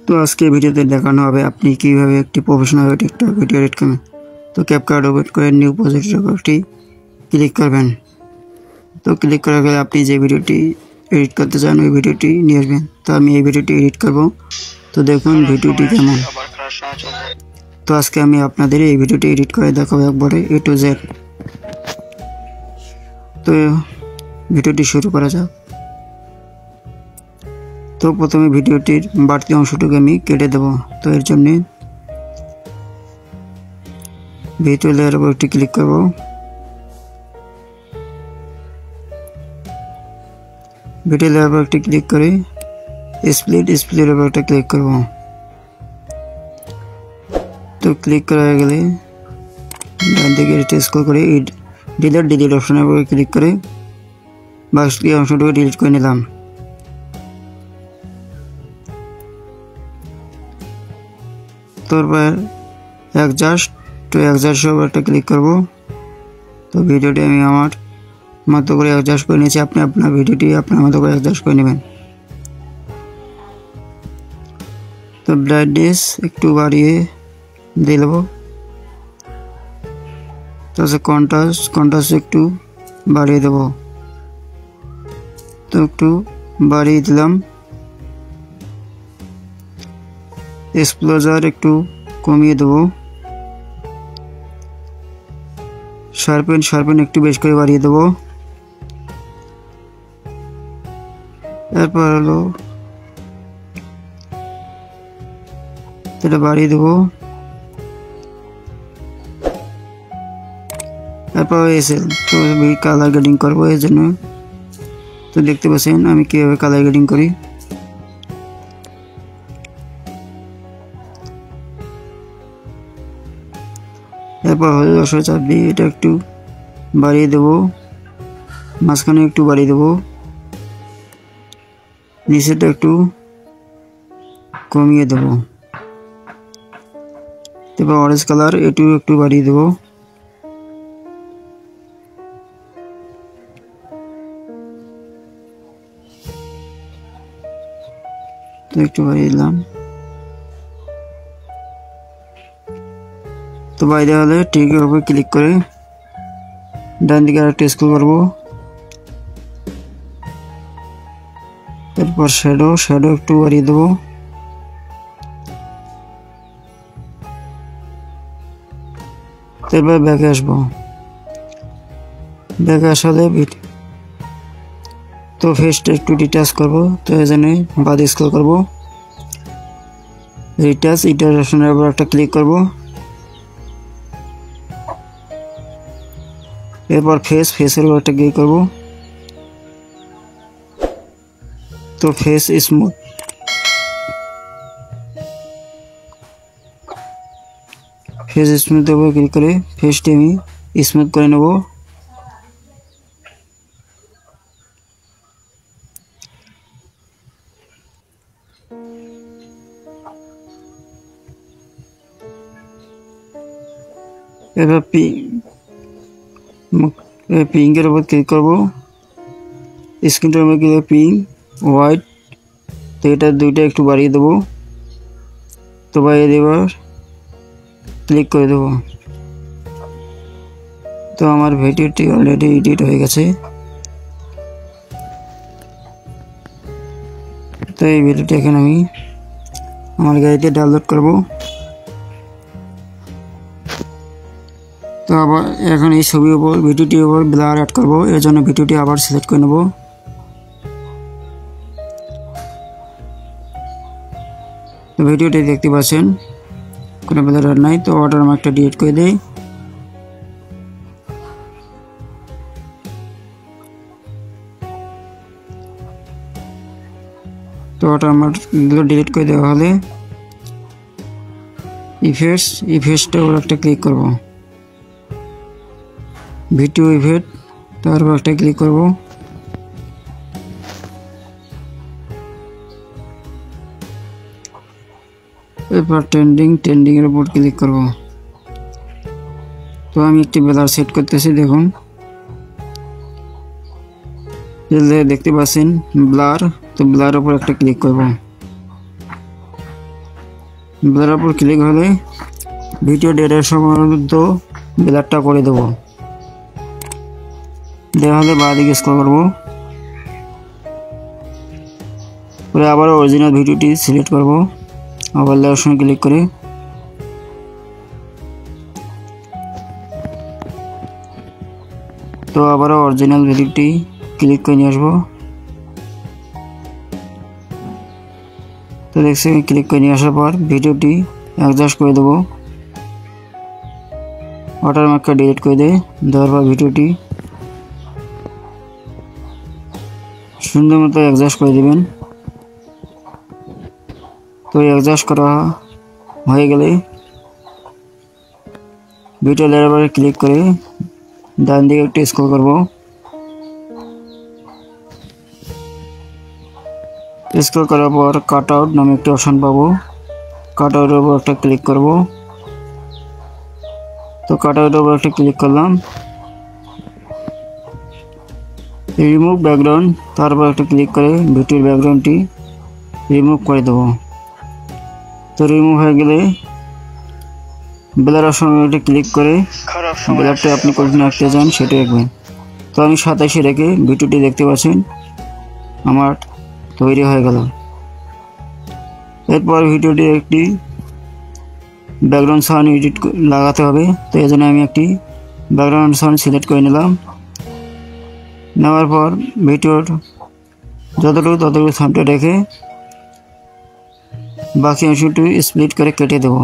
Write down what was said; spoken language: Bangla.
তো আজকে ভিডিওতে দেখানো হবে আপনি কিভাবে একটি প্রফেশনাল টিকটক ভিডিও এডিট করবেন। তো ক্যাপকাট ওপেন করে নিউ প্রজেক্টের উপরটি ক্লিক করবেন। তো ক্লিক করার পরে আপনি যে ভিডিওটি এডিট করতে চান ওই ভিডিওটি নিয়ে আসবেন। তো আমি এই ভিডিওটি এডিট করব। তো দেখুন ভিডিওটি কেমন। তো আজকে আমি আপনাদের এই ভিডিওটি এডিট করে দেখাবো একবারে A to Z। তো ভিডিওটি শুরু করা যাক। তো প্রথমে ভিডিওটির বাড়তি অংশটুকু আমি কেটে দেব। তো এর জন্য ভিডিও লেয়ার উপর একটি ক্লিক করব। ভিডিও লেয়ার উপর একটি ক্লিক করে স্প্লিটের উপর একটা ক্লিক করব। তো ক্লিক করা হয়ে গেলে ডান দিকে স্ক্রল করে ডিলিট অপশনের উপর ক্লিক করে বাকি অংশটুকু ডিলিট করে নিলাম। তারপর অ্যাডজাস্ট উপর একটা ক্লিক করব। তো ভিডিওটি আমি আমার মতো করে অ্যাডজাস্ট করে নিয়েছি। আপনি আপনার ভিডিওটি আপনার মতো করে অ্যাডজাস্ট করে নেবেন। তো ব্রাইটনেস একটু বাড়িয়ে দিয়ে দেবো। তারপর কন্ট্রাস্ট একটু বাড়িয়ে দেবো। তো একটু বাড়িয়ে দিলাম। এক্সপ্লোজার একটু কমিয়ে দেবো। শার্পেন একটু বেশ করে বাড়িয়ে দেবো। এরপর হলো এটা বাড়িয়ে দেবো। এরপর এসএল তো কালার গ্রেডিং করবো এর জন্য। তো দেখতে পাচ্ছেন আমি কিভাবে কালার গ্রেডিং করি। এরপর হলুদ রসের চাপ দিয়ে এটা একটু বাড়িয়ে দেবো। মাঝখানে একটু বাড়িয়ে দেবো। নিচেটা একটু কমিয়ে দেবো। এরপর অরেঞ্জ কালার একটু বাড়িয়ে দেবো। একটু বাড়িয়ে দিলাম। তো বাইরে হলে টিকের উপর ক্লিক করে ডান দিকে আরেকটা স্ক্রল করব। এরপর শ্যাডো একটু বাড়িয়ে দেবো। এরপর ব্যাকে আসবো। ব্যাকে আসলে তো ফেসটা একটু ডিটাচ করবো। তো এই জন্য বাদ স্ক্রল করবো। রিটাচ অপশনের উপর একটা ক্লিক করবো। এরপর ফেসের উপর একটা ক্লিক করবো। তো ফেস স্মুথ উপর ক্লিক করে ফেসটি আমি স্মুথ করে নেব। এবার পিঙ্কের উপর ক্লিক করবো। স্ক্রিনটার উপর ক্লিক করে পিঙ্ক হোয়াইট তো এটা দুইটা একটু বাড়িয়ে দেবো। তো বাড়িয়ে দেবার ক্লিক করে দেবো। তো আমার ভিডিওটি অলরেডি এডিট হয়ে গেছে। তো এই ভিডিওটি এখন আমি আমার গাড়িতে ডাউনলোড করব। তো আবার এখন এই ছবির উপর ভিডিওটির উপর ব্লার অ্যাড করব। এর জন্য ভিডিওটি আবার সিলেক্ট করে নেব। তো ভিডিওটি দেখতে পাচ্ছেন কোনো ব্লার অ্যাড নাই। তো ওয়াটারমার্কটা ডিলিট করে দেই। তো ওয়াটারমার্কগুলো ডিলিট করে দেওয়া হলে ইফেক্টসটা ওর একটা ক্লিক করব। ভিডিও ইফেক্ট তার উপর একটা ক্লিক করব। এরপর ট্রেন্ডিং এর উপর ক্লিক করব। তো আমি একটি ব্লার সেট করতেছি। দেখুন দেখতে পাচ্ছেন ব্লার। তো ব্লার উপর একটা ক্লিক করব। ব্লারের উপর ক্লিক হলে ভিডিও ডিউরেশন পর্যন্ত ব্লারটা করে দেবো। দেওয়া হলে বাঁ দিকে স্ক্রল করবো, পরে আবার অরিজিনাল ভিডিওটি সিলেক্ট করব, আবার লেয়ার অপশনে ক্লিক করে তো আবারও অরিজিনাল ভিডিওটি ক্লিক করে নিয়ে আসবো। তো দেখছি ক্লিক করে নিয়ে আসার পর ভিডিওটি অ্যাডজাস্ট করে দেবো, ওয়াটারমার্কটা ডিলিট করে দেওয়ার পর ভিডিওটি সুন্দর মতো অ্যাডজাস্ট করে দেবেন। তো অ্যাডজাস্ট করা হয়ে গেলে ভিডিও লেয়ার উপরে ক্লিক করে ডান দিকে একটু স্ক্রল করব, স্ক্রল করার পর কাট আউট নামে একটি অপশন পাবো, কাট আউটের উপর একটা ক্লিক করব। তো কাট আউটের উপর একটা ক্লিক করলাম, রিমুভ ব্যাকগ্রাউন্ড তারপর একটা ক্লিক করে ভিডিওর ব্যাকগ্রাউন্ডটি রিমুভ করে দেবো। তো রিমুভ হয়ে গেলে ব্লার অপশনে ক্লিক করে ব্লারটা আপনি কোথায় রাখতে চান সেটা রাখবেন। তো আমি 27 রেখে ভিডিওটি দেখতে পাচ্ছেন আমার তৈরি হয়ে গেল। এরপর ভিডিওটি একটি ব্যাকগ্রাউন্ড সাউন্ড এডিট লাগাতে হবে, তো এই জন্য আমি একটি ব্যাকগ্রাউন্ড সাউন্ড সিলেক্ট করে নিলাম। নেওয়ার পর ভিডিওর যতটুকু সাউন্ডটা রেখে বাকি অংশটি স্প্লিট করে কেটে দেবো।